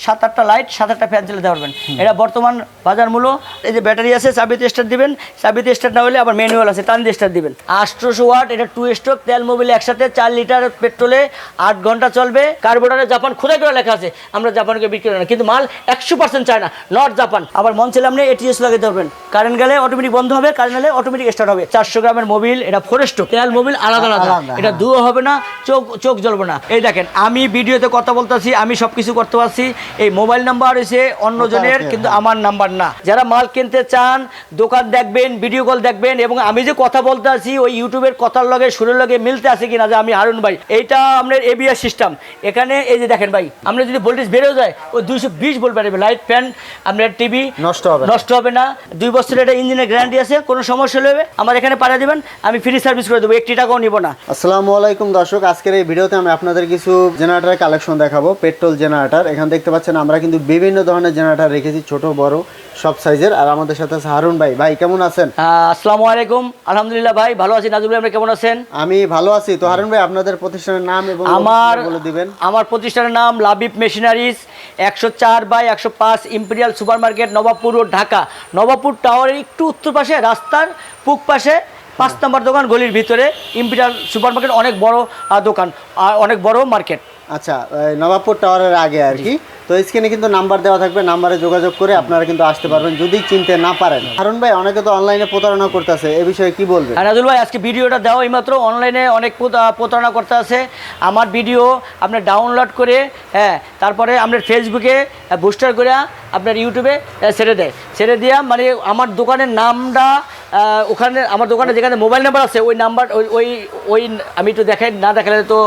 7-8টা light 7-8টা fan চালাতে পারবেন। এটা বর্তমান বাজার মূল্য। এই যে ব্যাটারি আছে, চাবিতে স্টার্ট দিবেন, চাবিতে স্টার্ট না হলে আবার ম্যানুয়াল আছে, টান দিয়ে স্টার্ট দিবেন। 800 ওয়াট, এটা 2 স্ট্রোক, তেল মোবিল একসাথে 4 লিটার পেট্রোলে 8 ঘন্টা চলবে। কার্বোরেটরে জাপান খোদাই করে লেখা আছে, আমরা জাপানকে বিক্রি করি না, কিন্তু মাল 100% চায়না, নট জাপান। আবার মন চাইলে আপনি এটিএস লাগাতে পারবেন, কারেন্ট গেলে অটোমেটিক বন্ধ হবে, কারেন্ট গেলে অটোমেটিক স্টার্ট হবে। 400 গ্রামের মোবিল, এটা 4 স্ট্রোক, তেল মোবিল আলাদা আলাদা, এটা দুও হবে না, চোখ জ্বলবে না। এই দেখেন আমি ভিডিওতে কথা বলতেছি, আমি সবকিছু করতে পারছি। এই মোবাইল নাম্বার হয়েছে অন্যজনের, কিন্তু আমার নাম্বার না। যারা মাল কিনতে চান, দোকান দেখবেন, ভিডিও কল দেখবেন, এবং আমি যে কথা বলতে আছি ওই ইউটিউবের কথার লগে সুরের লগে মিলতে আছে কিনা, যে আমি হারুন ভাই, এইটা আপনার এবিএস সিস্টেম। এখানে এই যে দেখেন ভাই, আমরা যদি ভোল্টেজ বেড়েও যায় ওই 220 ভোল্ট বেরোবে। লাইট, ফ্যান, আপনার টিভি নষ্ট হবে না। 2 বছরের এটা ইঞ্জিনের গ্যারান্টি আছে, কোনো সমস্যা হলে আমার এখানে পাঠিয়ে দেবেন, আমি ফ্রি সার্ভিস করে দেবো, 1 টাকাও নিব না। আসসালামু আলাইকুম দর্শক, আজকের এই ভিডিওতে আমি আপনাদের কিছু জেনারেটরের কালেকশন দেখাবো, পেট্রোল জেনারেটর। এখানে দেখতে পাচ্ছেন আমরা কিন্তু বিভিন্ন ধরনের জেনারেটর রেখেছি, ছোট বড় সব সাইজের। আর আমাদের সাথে আছে হারুন ভাই। ভাই কেমন আছেন? আসসালামু আলাইকুম, আলহামদুলিল্লাহ ভাই ভালো আছি। নাজুল ভাই আপনি কেমন আছেন? আমি ভালো আছি। তো হারুন ভাই আপনাদের প্রতিষ্ঠানের নাম এবং বলে দিবেন। আমার প্রতিষ্ঠানের নাম Labib machineries, 104/105 imperial super market, Nawabpur road, Dhaka. Nawabpur টাওয়ারের একটু উত্তর পাশে, রাস্তার পূব পাশে 5 নম্বর দোকান, গলির ভিতরে ইম্পেরিয়াল সুপার মার্কেট। অনেক বড় দোকান আর অনেক বড় মার্কেট। আচ্ছা, নবাবপুর টাওয়ারের আগে আর কি। তো স্ক্রিনে কিন্তু নাম্বার দেওয়া থাকবে, নাম্বারে যোগাযোগ করে আপনারা কিন্তু আসতে পারবেন যদি চিনতে না পারেন। হারুন ভাই, অনেকে তো অনলাইনে প্রতারণা করতেছে, এ বিষয়ে কি বলবেন? নাজুল ভাই, আজকে ভিডিওটা দেওয়া এইমাত্র, অনলাইনে অনেক প্রতারণা করতে আছে। আমার ভিডিও আপনি ডাউনলোড করে, তারপরে আপনার ফেসবুকে বুস্টার করে আপনার ইউটিউবে ছেড়ে দিয়া, মানে আমার দোকানের নামটা ওখানে, আমার দোকানে যেখানে মোবাইল নাম্বার আছে ওই নাম্বার, ওই আমি একটু না দেখালে তো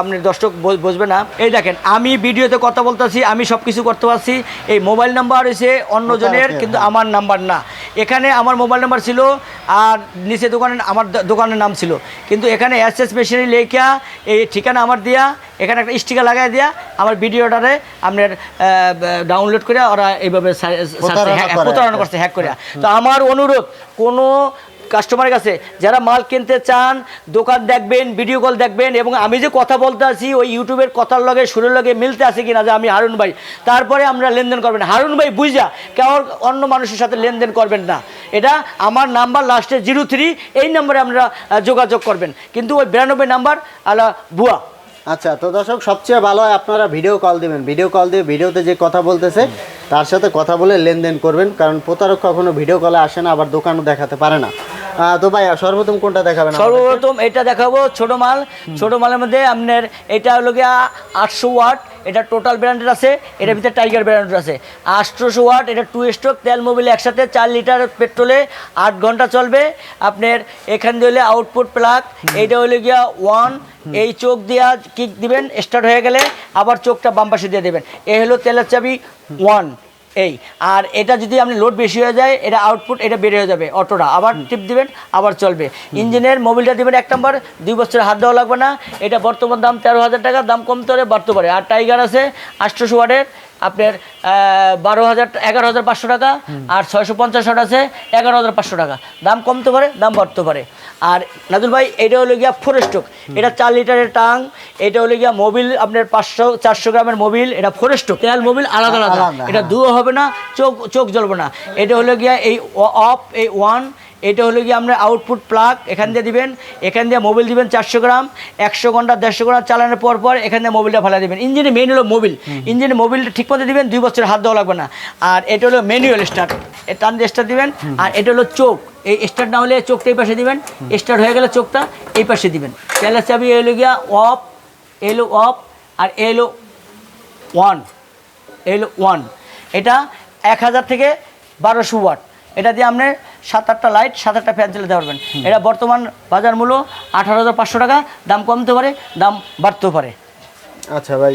আপনি দর্শক বুঝবে না। এই দেখেন আমি ভিডিওতে কথা বলতেছি, আমি সব কিছু করতে পারছি। এই মোবাইল নাম্বার হয়েছে অন্যজনের, কিন্তু আমার নাম্বার না। এখানে আমার মোবাইল নাম্বার ছিল আর নিচে আমার দোকানের নাম ছিল, কিন্তু এখানে এসএস মেশিনারি লেখা এই ঠিকানা আমার দিয়া, এখানে একটা স্টিকার লাগাই দিয়া আমার ভিডিওটারে আপনার ডাউনলোড করে ওরা এইভাবে প্রতারণা করছে, হ্যাক করে। তো আমার অনুরোধ, কোনো কাস্টমারের কাছে যারা মাল কিনতে চান, দোকান দেখবেন, ভিডিও কল দেখবেন, এবং আমি যে কথা বলতে আছি ওই ইউটিউবের কথার লগে সুরের লগে মিলতে আছে কিনা, যে আমি হারুন ভাই, তারপরে আমরা লেনদেন করবেন। হারুন ভাই বুঝা কেউ অন্য মানুষের সাথে লেনদেন করবেন না। এটা আমার নাম্বার লাস্টে 03, এই নাম্বারে আমরা যোগাযোগ করবেন, কিন্তু ওই 92 নাম্বার আলা ভুয়া। আচ্ছা, তো দর্শক সবচেয়ে ভালো হয় আপনারা ভিডিও কল দিবেন, ভিডিও কল দিয়ে ভিডিওতে যে কথা বলতেছে তার সাথে কথা বলে লেনদেন করবেন, কারণ প্রতারক কখনো ভিডিও কলে আসে না, আবার দোকানও দেখাতে পারে না। তো ভাই সর্বপ্রথম কোনটা দেখাবেন? সর্বপ্রথম এটা দেখাবো, ছোট মালের মধ্যে আপনার এটা হলো গিয়া 800 ওয়াট, এটা টোটাল ব্র্যান্ডের আছে, এটার ভিতরে টাইগার ব্র্যান্ডের আছে। 800 ওয়াট, এটা 2 স্ট্রোক, তেল মোবিল একসাথে 4 লিটার পেট্রোলে 8 ঘন্টা চলবে। আপনার এখান দিয়ে হলে আউটপুট প্লাগ, এইটা হলো গিয়া 1, এই চোখ দিয়া কিক দিবেন, স্টার্ট হয়ে গেলে আবার চোখটা বাম পাশে দিয়ে দেবেন। এই হলো তেলের চাবি 1 এই। আর এটা যদি আপনি লোড বেশি হয়ে যায়, এটা আউটপুট এটা বেড়ে হয়ে যাবে, অটোটা আবার টিপ দিবেন, আবার চলবে। ইঞ্জিনের মোবিলটা দিবেন 1 নম্বর, 2 বছরের হাত দেওয়া লাগবে না। এটা বর্তমান দাম 13,000 টাকা, দাম কমতে পারে বাড়তে পারে। আর টাইগার আছে 800 ওয়াটের, আপনার 11,500 টাকা। আর 650 ওয়াট আছে 11,500 টাকা, দাম কমতে পারে, দাম বাড়তে পারে। আর নাজুল ভাই, এটা হলো গিয়া 4 স্ট্রোক, এটা 4 লিটারের টাং। এটা হলো গিয়া মোবিল আপনার 500-400 গ্রামের মোবিল, এটা 4 স্ট্রোক, তেল মোবিল আলাদা আলাদা, এটা দুও হবে না, চোখ জ্বলবে না। এটা হলো গিয়া এই অফ, এই 1। এটা হলো গিয়ে আমরা আউটপুট প্লাগ, এখান দিয়ে দিবেন, এখান দিয়ে মোবিল দিবেন 400 গ্রাম, 100 ঘন্টা 150 ঘন্টা চালানোর পর এখান দিয়ে মোবিলটা ফেলা দিবেন। ইঞ্জিনে মেইন হলো মোবিল, ইঞ্জিনে মোবিলটা ঠিক মতো দিবেন, 2 বছরের হাত দেওয়া লাগবে না। আর এটা হলো ম্যানুয়াল স্টার্ট, টান দিয়ে স্টার্ট দিবেন। আর এটা হলো চোখ, এই স্টার্ট না হলে চোখটা এই পাশে দিবেন, স্টার্ট হয়ে গেলে চোখটা এই পাশে দিবেন। তেলের চাবি এলো গিয়া অফ, এলো অফ, আর এলো 1, এলো 1। এটা 1000 থেকে 1200 ওয়াট, এটা দিয়ে আপনি 7-8টা লাইট 7-8টা ফ্যান চালাতে পারবেন। এটা বর্তমান বাজার মূল্য 18,500 টাকা, দাম কমতে পারে, দাম বাড়তেও পারে। আচ্ছা ভাই,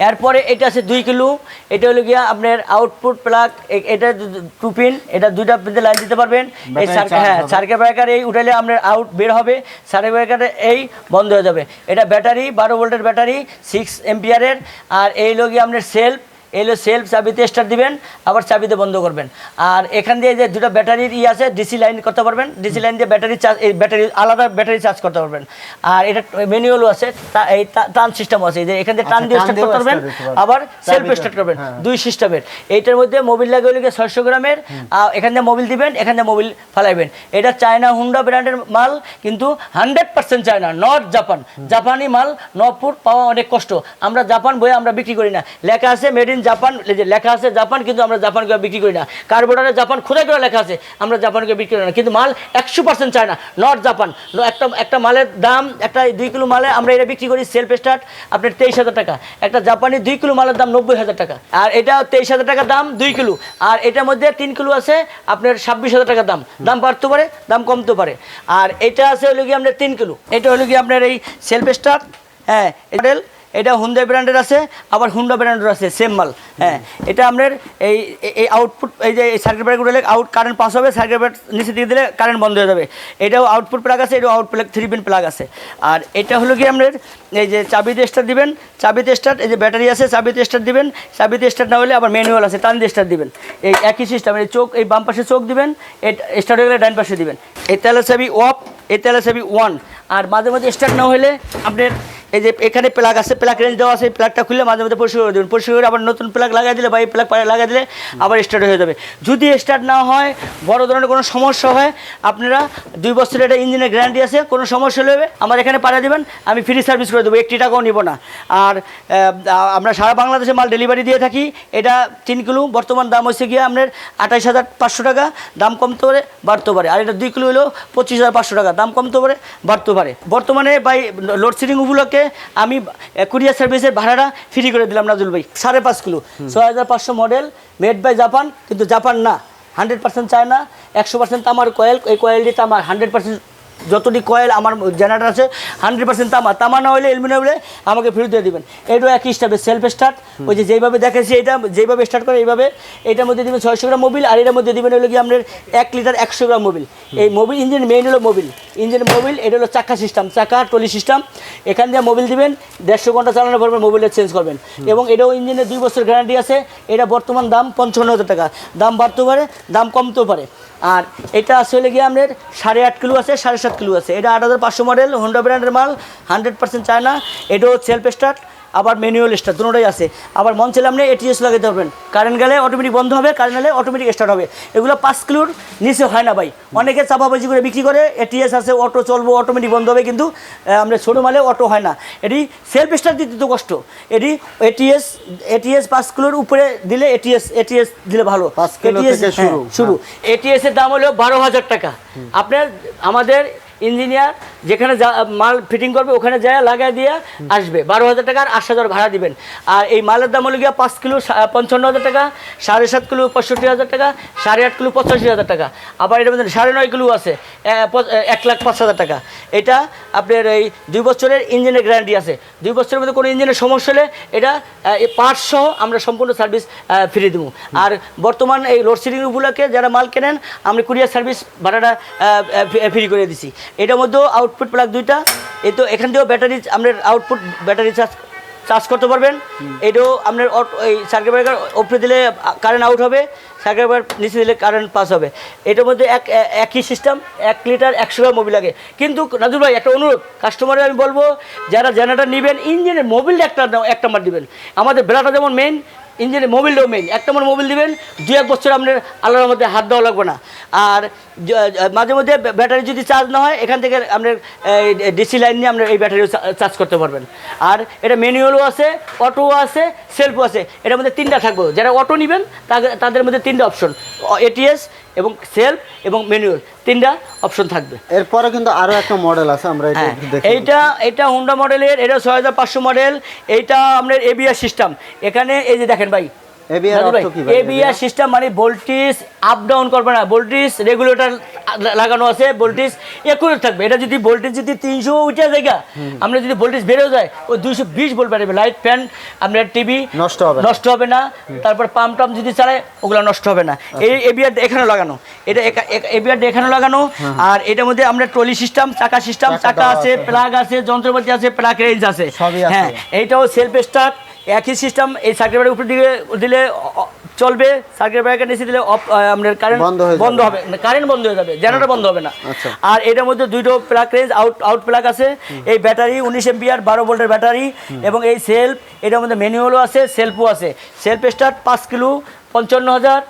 এরপরে এটা আছে 2 কিলো, এটা হলো গিয়া আপনার আউটপুট প্লাগ, এটা 2 পিন, এটা 2টা পিনতে লাইন দিতে পারবেন। এই সার্কিট ব্রেকার এই উঠাইলে আপনার আউট বের হবে, সার্কিট ব্রেকারে এই বন্ধ হয়ে যাবে। এটা ব্যাটারি 12 ভোল্টের ব্যাটারি, 6 এম্পিয়ারের। আর এই হলো গিয়া আপনার সেলফ, এলো সেলফ, চাবিতে স্টার্ট দিবেন, আবার চাবিতে বন্ধ করবেন। আর এখান দিয়ে যে দুটো ব্যাটারির আছে, ডিসি লাইন করতে পারবেন, ডিসি লাইন দিয়ে ব্যাটারি চার্জ, এই ব্যাটারি আলাদা ব্যাটারি চার্জ করতে পারবেন। আর এটা ম্যানুয়ালও আছে, এই টান সিস্টেম আছে, যে এখান দিয়ে টান দিয়ে স্টার্ট করতে পারবেন, আবার সেলফ স্টার্ট করবেন, দুই সিস্টেমের। এইটার মধ্যে মোবিল লাগে হলে 600 গ্রামের, এখান দিয়ে মোবিল দিবেন, এখান দিয়ে মোবিল ফালাইবেন। এটা চায়না হুন্ডা ব্র্যান্ডের মাল, কিন্তু 100% চায়না, নট জাপান। জাপানি মাল নবপুর পাওয়া অনেক কষ্ট। আমরা জাপান বইয়ে আমরা বিক্রি করি না, লেখা আছে মেড ইন জাপান, লেখা আছে জাপান, কিন্তু আমরা জাপানকে বিক্রি করি না। কার্বোর্ডারে জাপান খোদাই করে লেখা আছে, আমরা জাপানকে বিক্রি করি না, কিন্তু মাল 100% চায়না, নট জাপান। একটা মালের দাম, একটা 2 কিলো মালে আমরা এটা বিক্রি করি সেলফ স্টার্ট আপনার 23,000 টাকা। একটা জাপানি 2 কিলো মালের দাম 90,000 টাকা, আর এটা 23,000 টাকা দাম 2 কিলো। আর এটার মধ্যে 3 কিলো আছে আপনার 26,000 টাকা দাম। দাম বাড়তে পারে, দাম কমতে পারে। আর এটা আছে হলো কি আপনার 3 কিলো, এটা হলো কি আপনার এই সেলফ স্টার্ট। হ্যাঁ, মডেল এটা হুন্ডা ব্র্যান্ডের আছে, আবার হুন্ডা ব্র্যান্ডের আছে, সেম মাল। হ্যাঁ, এটা আপনার এই আউটপুট, এই যে সার্কিট ব্রেকার দিলে আউট কারেন্ট পাস হবে, সার্কিট ব্রেকার নিচে দিয়ে দিলে কারেন্ট বন্ধ হয়ে যাবে। এটাও আউটপুট প্লাগ আছে, এটাও আউটপুট 3 পিন প্লাগ আছে। আর এটা হলো কি আপনার এই যে চাবিতে স্টার্ট দিবেন, চাবিতে স্টার্ট, এই যে ব্যাটারি আছে, চাবিতে স্টার্ট দিবেন, চাবিতে স্টার্ট না হলে আবার ম্যানুয়াল আছে, টান দিয়ে স্টার্ট দিবেন। এই একই সিস্টেম, এই চোখ, এই বাম পাশে চোখ দিবেন, স্টার্ট হয়ে গেলে ডান পাশে দিবেন। এই তেলের চাবি অফ, এই তেলের চাবি অন। আর মাঝে মাঝে স্টার্ট না হলে আপনার এই যে এখানে প্লাগ আছে, প্লাগ রেঞ্জ দেওয়া আছে, প্লাগটা খুলে মাঝে মধ্যে পরিষ্কার করে দেবেন, পরিষ্কার করে আবার নতুন প্লাগ লাগাই দিলে বা এই প্লাগ লাগাই দিলে আবার স্টার্ট হয়ে যাবে। যদি স্টার্ট না হয়, বড় ধরনের কোনো সমস্যা হয়, আপনারা 2 বছরের একটা ইঞ্জিনের গ্যারান্টি আছে, কোনো সমস্যা হলে আমার এখানে পাঠিয়ে দেবেন, আমি ফ্রি সার্ভিস করে দেবো, 1 টাকাও নিব না। আর আমরা সারা বাংলাদেশে মাল ডেলিভারি দিয়ে থাকি। এটা 3 কিলো বর্তমান দাম হচ্ছে গিয়ে আপনার 28,500 টাকা, দাম কমতে পারে বাড়তে পারে। আর এটা 2 কিলো হলো 25,500 টাকা, দাম কমতে পারে বাড়তে পারে। বর্তমানে বাই লোডশেডিং উপলক্ষে আমি কুরিয়ার সার্ভিসের ভাড়াটা ফ্রি করে দিলাম নাজুল ভাই। 5.5 kilo, 6,500 model, made by Japan, কিন্তু জাপান না, 100% চায়না, 100% তামার কয়েল। এই কয়েলটি তামার, 100% যতটি কয়েল আমার জেনারেটর আছে 100% তামা না হলে অ্যালুমিনিয়াম হলে আমাকে ফেরত দিয়ে দেবেন। এটাও একই স্টাফে সেলফ স্টার্ট, ওই যে যেইভাবে দেখেছি এটা যেইভাবে স্টার্ট করে এইভাবে। এটার মধ্যে দেবেন 600 গ্রাম মোবিল, আর এটার মধ্যে দেবেন হলো কি আপনার 1 লিটার 100 গ্রাম মোবিল। এই মোবিল ইঞ্জিন মেইন হলো মোবিল, ইঞ্জিন মোবিল। এটা হলো চাকা সিস্টেম, চাকা টলি সিস্টেম। এখান দিয়ে মোবিল দিবেন, 150 ঘন্টা চালানোর পর মোবিলটা চেঞ্জ করবেন। এবং এটাও ইঞ্জিনের 2 বছর গ্যারান্টি আছে। এটা বর্তমান দাম 55,000 টাকা, দাম বাড়তেও পারে, দাম কমতেও পারে। আর এটা আসলে গিয়ে আপনার 8.5 কিলো আছে, 7.5 কিলো আছে। এটা 8,500 মডেল, হোন্ডা ব্র্যান্ডের মাল, 100% চায়না। এটাও সেলফ স্টার্ট, আবার ম্যানুয়াল স্টার্ট, দুটোটাই আছে। আবার মন চাইলে আপনি এটিএস লাগাতে পারবেন, কারেন্ট গেলে অটোমেটিক বন্ধ হবে, কারেন্ট গেলে অটোমেটিক স্টার্ট হবে। এগুলো 5 কিলোর নিচে হয় না ভাই, অনেকে চাপাবাজি করে বিক্রি করে। এটিএস আছে, অটো চলবো, অটোমেটিক বন্ধ হবে, কিন্তু আমরা ছোটো মালে অটো হয় না। এটি সেলফ স্টার্ট দিতে তো কষ্ট। এটি এটিএস 5 কিলোর উপরে দিলে এটিএস দিলে ভালো। 5 কিলো থেকে শুরু। এটিএস এর দাম হলো 12,000 টাকা। আপনার আমাদের ইঞ্জিনিয়ার যেখানে মাল ফিটিং করবে ওখানে যায় লাগাই দিয়ে আসবে, 12,000 টাকা, আর 8,000 ভাড়া দিবেন। আর এই মালের দাম হলো গিয়া 5 কিলো 55,000 টাকা, 7.5 কিলো 65,000 টাকা, 8.5 কিলো 85,000 টাকা। আবার এটার মধ্যে 9.5 কিলো আছে, 1,05,000 টাকা। এটা আপনার এই 2 বছরের ইঞ্জিনের গ্যারান্টি আছে। 2 বছরের মধ্যে কোনো ইঞ্জিনের সমস্যা হলে এটা পার্টস সহ আমরা সম্পূর্ণ সার্ভিস ফ্রি দেবো। আর বর্তমান এই লোডশেডিং উপলক্ষে যারা মাল কেনেন, আমরা কুরিয়ার সার্ভিস ভাড়াটা ফ্রি করে দিছি। এটার মধ্যেও আউটপুট প্লাগ 2টা। এই তো এখান থেকেও ব্যাটারি আপনার আউটপুট ব্যাটারি চার্জ করতে পারবেন। এটাও আপনার এই সার্কিট ব্রেকার উপরে দিলে কারেন্ট আউট হবে, সার্কিট ব্রেকার নিচে দিলে কারেন্ট পাস হবে। এটার মধ্যে একই সিস্টেম, 1 লিটার 100 গ্রাম মোবিল লাগে। কিন্তু নাজুল ভাই একটা অনুরোধ, কাস্টমারের আমি বলবো, যারা জেনারেটর নেবেন ইঞ্জিনের মোবিল একটা নাম্বার দিবেন। আমাদের বেলাটা যেমন মেইন, ইঞ্জিনের মোবিলটাও মেইন। 1 নম্বর মোবিল দিবেন, 2-1 বছর আপনার আল্লাহর মধ্যে হাত দেওয়া লাগবে না। আর মাঝে মধ্যে ব্যাটারি যদি চার্জ না হয়, এখান থেকে আপনার ডিসি লাইন নিয়ে আপনার এই ব্যাটারিও চার্জ করতে পারবেন। আর এটা ম্যানুয়ালও আছে, অটোও আছে, সেলফও আছে। এটার মধ্যে 3টা থাকবে। যারা অটো নেবেন তাদের মধ্যে 3টা অপশন, এটিএস এবং সেলফ এবং ম্যানুয়াল, 3টা অপশন থাকবে। এরপরে কিন্তু আরো একটা মডেল আছে, আমরা এটা দেখি। এইটা হুন্ডা মডেলের, এটা 6,500 মডেল। এইটা আপনার এবিআর সিস্টেম। এখানে এই যে দেখেন ভাই, এবিআর সিস্টেম মানে ভোল্টেজ আপ ডাউন করবে না, ভোল্টেজ রেগুলেটর লাগানো আছে, ভোল্টেজ একুরেট থাকবে। এটা যদি ভোল্টেজ যদি 300 উঠে যায়, আমরা যদি ভোল্টেজ বেড়েও যায়, ওই 220 ভোল্ট বেড়ে লাইট ফ্যান আপনার টিভি নষ্ট হবে না। তারপর পাম্প টাম যদি চালায় ওগুলো নষ্ট হবে না। এই এবিআর এখানে লাগানো, এটা এবিআর এখানে লাগানো। আর এটার মধ্যে আমরা ট্রলি সিস্টেম, চাকা সিস্টেম, চাকা আছে, প্লাগ আছে, যন্ত্রপাতি আছে, প্লাগ রেঞ্জ আছে। হ্যাঁ, এইটাও সেলফ স্টার্ট, একই সিস্টেম, এই সার্কিট ব্রেকার উপরে দিলে চলবে, সার্কিট ব্রেকার নিচে দিলে আপনার কারেন্ট বন্ধ হবে, কারেন্ট বন্ধ হয়ে যাবে, জেনারেটর বন্ধ হবে না। আর এটার মধ্যে দুটো প্লাগ রেঞ্জ, আউট প্লাগ আছে, এই ব্যাটারি 19 এম্পিয়ার 12 ভোল্টের ব্যাটারি, এবং এই সেলফ, এটার মধ্যে ম্যানুয়ালও আছে, সেলফও আছে। সেলফ স্টার্ট 5 কিলো 55,000,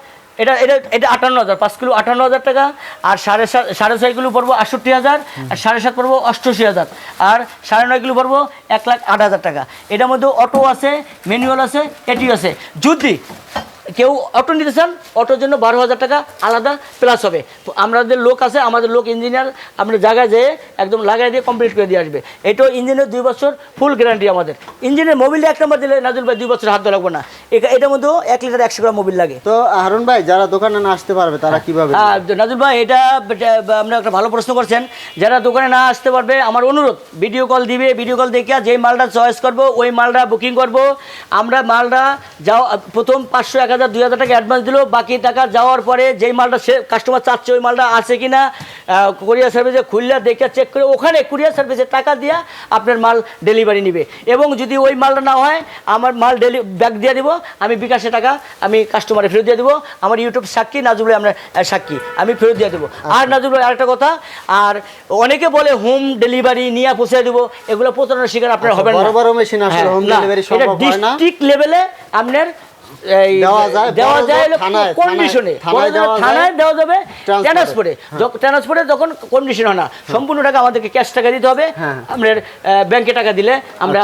এটা এটা এটা 58,000, 5 কিলো 58,000 টাকা। আর 6.5 কিলো পড়বো 68,000, আর 7.5 পড়বো 88,000, আর 9.5 কিলো পড়বো 1,08,000 টাকা। এটার মধ্যে অটো আছে, ম্যানুয়াল আছে, এটি আছে। যদি কেউ অটো নিতে চান, অটোর জন্য 12,000 টাকা আলাদা প্লাস হবে। আমাদের লোক আছে, আমাদের লোক ইঞ্জিনিয়ার আপনার জায়গায় যেয়ে একদম লাগাই দিয়ে কমপ্লিট করে দিয়ে আসবে। এটাও ইঞ্জিনের 2 বছর ফুল গ্যারান্টি আমাদের। ইঞ্জিনের মোবিল 1 নম্বর দিলে নাজুল ভাই 2 বছর হাত ধরা লাগবে না। এটার মধ্যেও 1 লিটার 100 গ্রাম মোবিল লাগে। তো হারুন ভাই, যারা দোকানে না আসতে পারবে তারা কিভাবে? নাজুল ভাই, এটা আপনি একটা ভালো প্রশ্ন করছেন। যারা দোকানে না আসতে পারবে, আমার অনুরোধ, ভিডিও কল দিবে, ভিডিও কল দেখে যেই মালটা চয়েস করবো ওই মালটা বুকিং করব। আমরা মালটা প্রথম 500, 1,000, 2,000 টাকা অ্যাডভান্স দিল, বাকি টাকা যাওয়ার পরে যেই মালটা সে কাস্টমার চাচ্ছে ওই মালটা আছে কি না কুরিয়ার সার্ভিসে খুললে দেখে চেক করে ওখানে কুরিয়ার সার্ভিসে টাকা দিয়ে আপনার মাল ডেলিভারি নেবে। এবং যদি ওই মালটা না হয়, আমার মাল ব্যাক দিয়ে দিব, আমি বিকাশে টাকা আমি কাস্টমারে ফেরত দিয়ে দেবো। আমার ইউটিউব সাক্ষী, নাজুল ভাই আমরা সাক্ষী, আমি ফেরত দিয়ে দেবো। আর নাজুল ভাই আরেকটা কথা, আর অনেকে বলে হোম ডেলিভারি নিয়ে পৌঁছে দেবো, এগুলো প্রতারণার শিকার আপনার হবেন না। বড় বড় মেশিন আসলে হোম ডেলিভারি সম্ভব হয় না। ডিস্ট্রিক্ট লেভেলে আপনার দেওয়া যায় কন্ডিশনে, থানায় দেওয়া যাবে, ট্রান্সপোর্টে তখন কন্ডিশন হয় না, সম্পূর্ণ টাকা আমাদেরকে ক্যাশ টাকা দিতে হবে। আপনার ব্যাংকে টাকা দিলে আমরা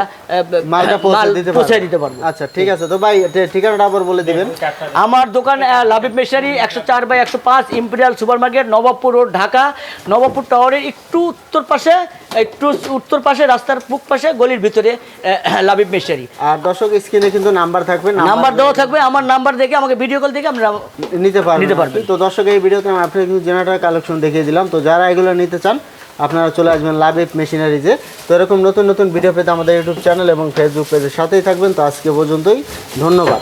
মালটা পৌঁছে দিতে পারবো। আচ্ছা ঠিক আছে। তো ভাই ঠিকানাটা আবার বলে দিবেন। আমার দোকান Labib machinery, 104/105 imperial super market, Nawabpur road, Dhaka. Nawabpur টাওয়ারের একটু উত্তর পাশে রাস্তার পূব পাশে গলির ভিতরে লাবিব মেশিনারি। আর দর্শক স্ক্রিনে কিন্তু নাম্বার থাকবে, নাম্বার দেওয়া থাকবে, আমার নাম্বার দেখে আমাকে ভিডিও কল দেখে আমরা নিতে পারবেন। তো দর্শক, এই ভিডিওতে আমি আপনাকে কিন্তু জেনারেটর কালেকশন দেখিয়ে দিলাম। তো যারা এগুলো নিতে চান আপনারা চলে আসবেন লাবিব মেশিনারিজে। তো এরকম নতুন নতুন ভিডিও পেতে আমাদের ইউটিউব চ্যানেল এবং ফেসবুক পেজের সাথেই থাকবেন। তো আজকে পর্যন্তই, ধন্যবাদ।